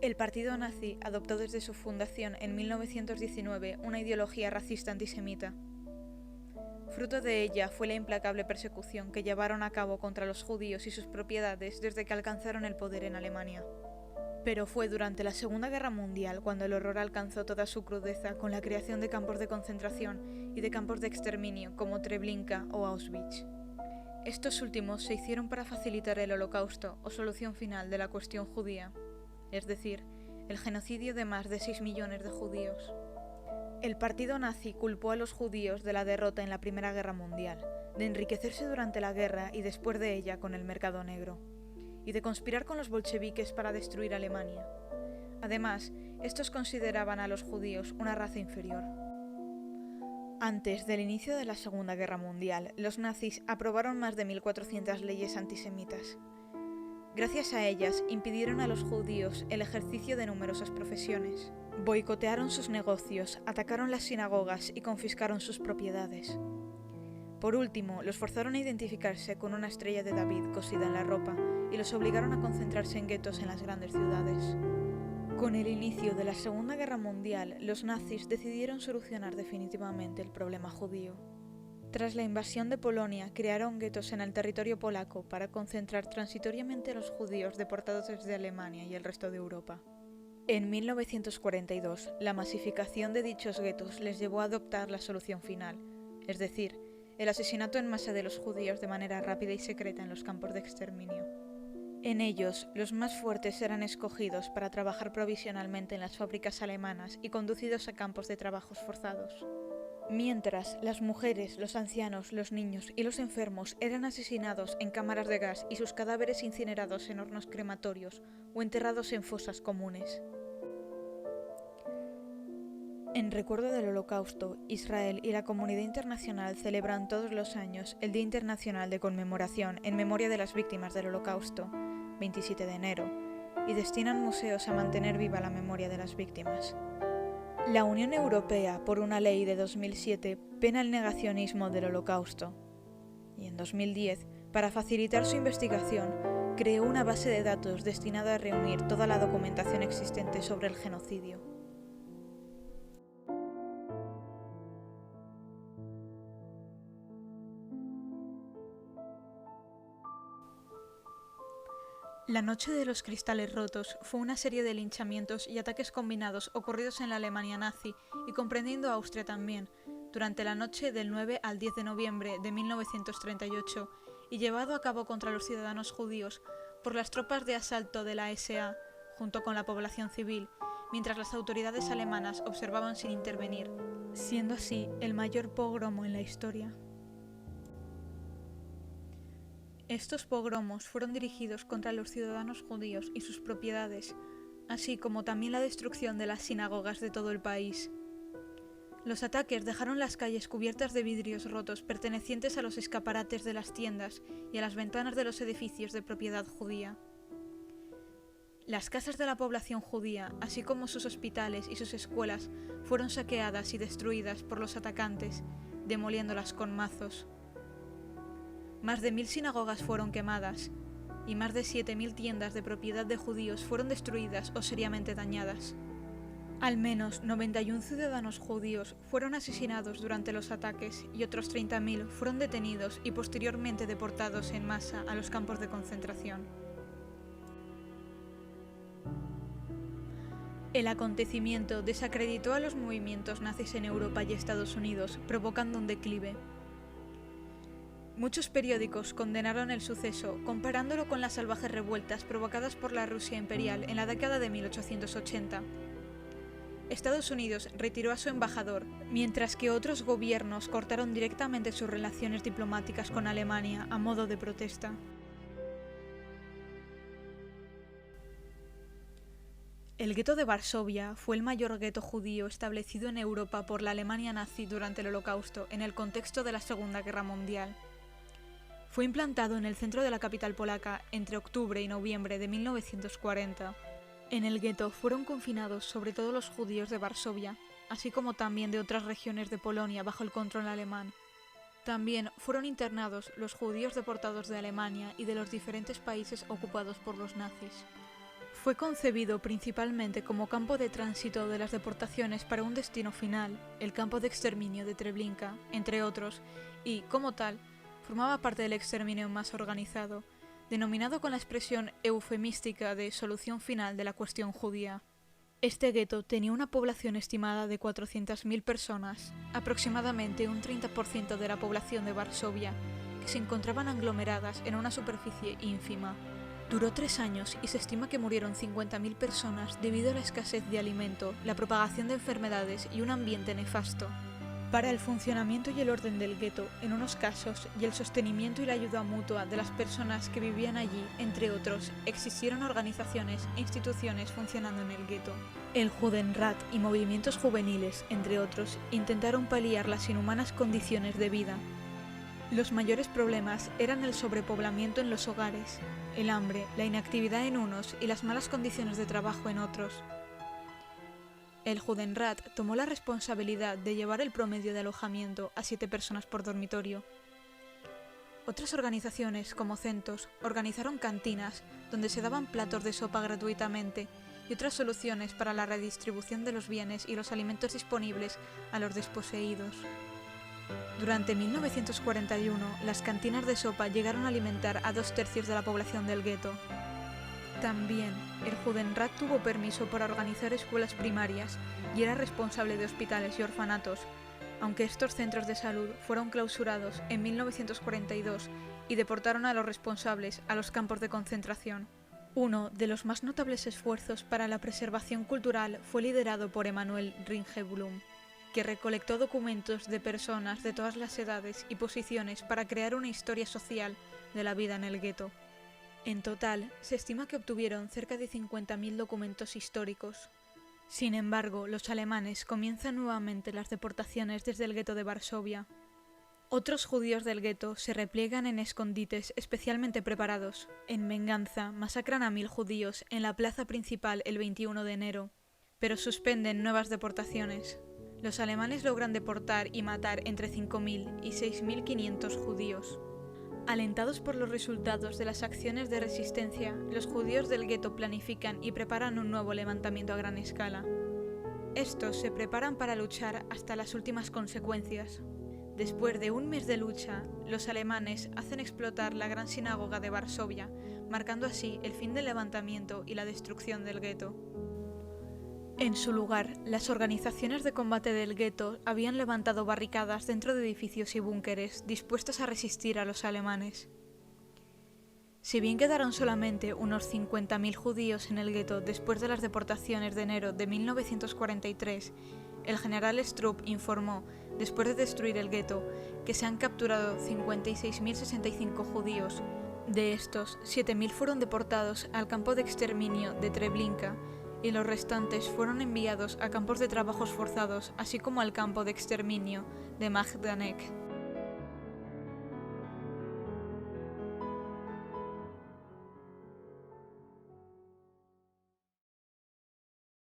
El partido nazi adoptó desde su fundación en 1919 una ideología racista antisemita. Fruto de ella fue la implacable persecución que llevaron a cabo contra los judíos y sus propiedades desde que alcanzaron el poder en Alemania. Pero fue durante la Segunda Guerra Mundial cuando el horror alcanzó toda su crudeza con la creación de campos de concentración y de campos de exterminio como Treblinka o Auschwitz. Estos últimos se hicieron para facilitar el holocausto o solución final de la cuestión judía, es decir, el genocidio de más de 6 millones de judíos. El partido nazi culpó a los judíos de la derrota en la Primera Guerra Mundial, de enriquecerse durante la guerra y después de ella con el mercado negro, y de conspirar con los bolcheviques para destruir Alemania. Además, estos consideraban a los judíos una raza inferior. Antes del inicio de la Segunda Guerra Mundial, los nazis aprobaron más de 1400 leyes antisemitas. Gracias a ellas, impidieron a los judíos el ejercicio de numerosas profesiones. Boicotearon sus negocios, atacaron las sinagogas y confiscaron sus propiedades. Por último, los forzaron a identificarse con una estrella de David cosida en la ropa y los obligaron a concentrarse en guetos en las grandes ciudades. Con el inicio de la Segunda Guerra Mundial, los nazis decidieron solucionar definitivamente el problema judío. Tras la invasión de Polonia, crearon guetos en el territorio polaco para concentrar transitoriamente a los judíos deportados desde Alemania y el resto de Europa. En 1942, la masificación de dichos guetos les llevó a adoptar la solución final, es decir, el asesinato en masa de los judíos de manera rápida y secreta en los campos de exterminio. En ellos, los más fuertes eran escogidos para trabajar provisionalmente en las fábricas alemanas y conducidos a campos de trabajos forzados. Mientras, las mujeres, los ancianos, los niños y los enfermos eran asesinados en cámaras de gas y sus cadáveres incinerados en hornos crematorios o enterrados en fosas comunes. En recuerdo del Holocausto, Israel y la comunidad internacional celebran todos los años el Día Internacional de Conmemoración en memoria de las víctimas del Holocausto, 27 de enero, y destinan museos a mantener viva la memoria de las víctimas. La Unión Europea, por una ley de 2007, pena el negacionismo del Holocausto. Y en 2010, para facilitar su investigación, creó una base de datos destinada a reunir toda la documentación existente sobre el genocidio. La Noche de los Cristales Rotos fue una serie de linchamientos y ataques combinados ocurridos en la Alemania nazi y comprendiendo Austria también, durante la noche del 9 al 10 de noviembre de 1938 y llevado a cabo contra los ciudadanos judíos por las tropas de asalto de la SA, junto con la población civil, mientras las autoridades alemanas observaban sin intervenir, siendo así el mayor pogromo en la historia. Estos pogromos fueron dirigidos contra los ciudadanos judíos y sus propiedades, así como también la destrucción de las sinagogas de todo el país. Los ataques dejaron las calles cubiertas de vidrios rotos pertenecientes a los escaparates de las tiendas y a las ventanas de los edificios de propiedad judía. Las casas de la población judía, así como sus hospitales y sus escuelas, fueron saqueadas y destruidas por los atacantes, demoliéndolas con mazos. Más de 1000 sinagogas fueron quemadas, y más de 7000 tiendas de propiedad de judíos fueron destruidas o seriamente dañadas. Al menos 91 ciudadanos judíos fueron asesinados durante los ataques y otros 30.000 fueron detenidos y posteriormente deportados en masa a los campos de concentración. El acontecimiento desacreditó a los movimientos nazis en Europa y Estados Unidos, provocando un declive. Muchos periódicos condenaron el suceso, comparándolo con las salvajes revueltas provocadas por la Rusia imperial en la década de 1880. Estados Unidos retiró a su embajador, mientras que otros gobiernos cortaron directamente sus relaciones diplomáticas con Alemania a modo de protesta. El gueto de Varsovia fue el mayor gueto judío establecido en Europa por la Alemania nazi durante el Holocausto en el contexto de la Segunda Guerra Mundial. Fue implantado en el centro de la capital polaca entre octubre y noviembre de 1940. En el gueto fueron confinados sobre todo los judíos de Varsovia, así como también de otras regiones de Polonia bajo el control alemán. También fueron internados los judíos deportados de Alemania y de los diferentes países ocupados por los nazis. Fue concebido principalmente como campo de tránsito de las deportaciones para un destino final, el campo de exterminio de Treblinka, entre otros, y, como tal, formaba parte del exterminio más organizado, denominado con la expresión eufemística de solución final de la cuestión judía. Este gueto tenía una población estimada de 400.000 personas, aproximadamente un 30% de la población de Varsovia, que se encontraban aglomeradas en una superficie ínfima. Duró 3 años y se estima que murieron 50.000 personas debido a la escasez de alimento, la propagación de enfermedades y un ambiente nefasto. Para el funcionamiento y el orden del gueto, en unos casos, y el sostenimiento y la ayuda mutua de las personas que vivían allí, entre otros, existieron organizaciones e instituciones funcionando en el gueto. El Judenrat y movimientos juveniles, entre otros, intentaron paliar las inhumanas condiciones de vida. Los mayores problemas eran el sobrepoblamiento en los hogares, el hambre, la inactividad en unos y las malas condiciones de trabajo en otros. El Judenrat tomó la responsabilidad de llevar el promedio de alojamiento a 7 personas por dormitorio. Otras organizaciones, como Centos, organizaron cantinas donde se daban platos de sopa gratuitamente y otras soluciones para la redistribución de los bienes y los alimentos disponibles a los desposeídos. Durante 1941, las cantinas de sopa llegaron a alimentar a 2/3 de la población del gueto. También, el Judenrat tuvo permiso para organizar escuelas primarias y era responsable de hospitales y orfanatos, aunque estos centros de salud fueron clausurados en 1942 y deportaron a los responsables a los campos de concentración. Uno de los más notables esfuerzos para la preservación cultural fue liderado por Emanuel Ringelblum, que recolectó documentos de personas de todas las edades y posiciones para crear una historia social de la vida en el gueto. En total, se estima que obtuvieron cerca de 50.000 documentos históricos. Sin embargo, los alemanes comienzan nuevamente las deportaciones desde el gueto de Varsovia. Otros judíos del gueto se repliegan en escondites especialmente preparados. En venganza, masacran a 1.000 judíos en la plaza principal el 21 de enero, pero suspenden nuevas deportaciones. Los alemanes logran deportar y matar entre 5.000 y 6.500 judíos. Alentados por los resultados de las acciones de resistencia, los judíos del gueto planifican y preparan un nuevo levantamiento a gran escala. Estos se preparan para luchar hasta las últimas consecuencias. Después de un mes de lucha, los alemanes hacen explotar la gran sinagoga de Varsovia, marcando así el fin del levantamiento y la destrucción del gueto. En su lugar, las organizaciones de combate del gueto habían levantado barricadas dentro de edificios y búnkeres dispuestos a resistir a los alemanes. Si bien quedaron solamente unos 50.000 judíos en el gueto después de las deportaciones de enero de 1943, el general Stroop informó, después de destruir el gueto, que se han capturado 56.065 judíos. De estos, 7.000 fueron deportados al campo de exterminio de Treblinka, y los restantes fueron enviados a campos de trabajos forzados, así como al campo de exterminio de Majdanek.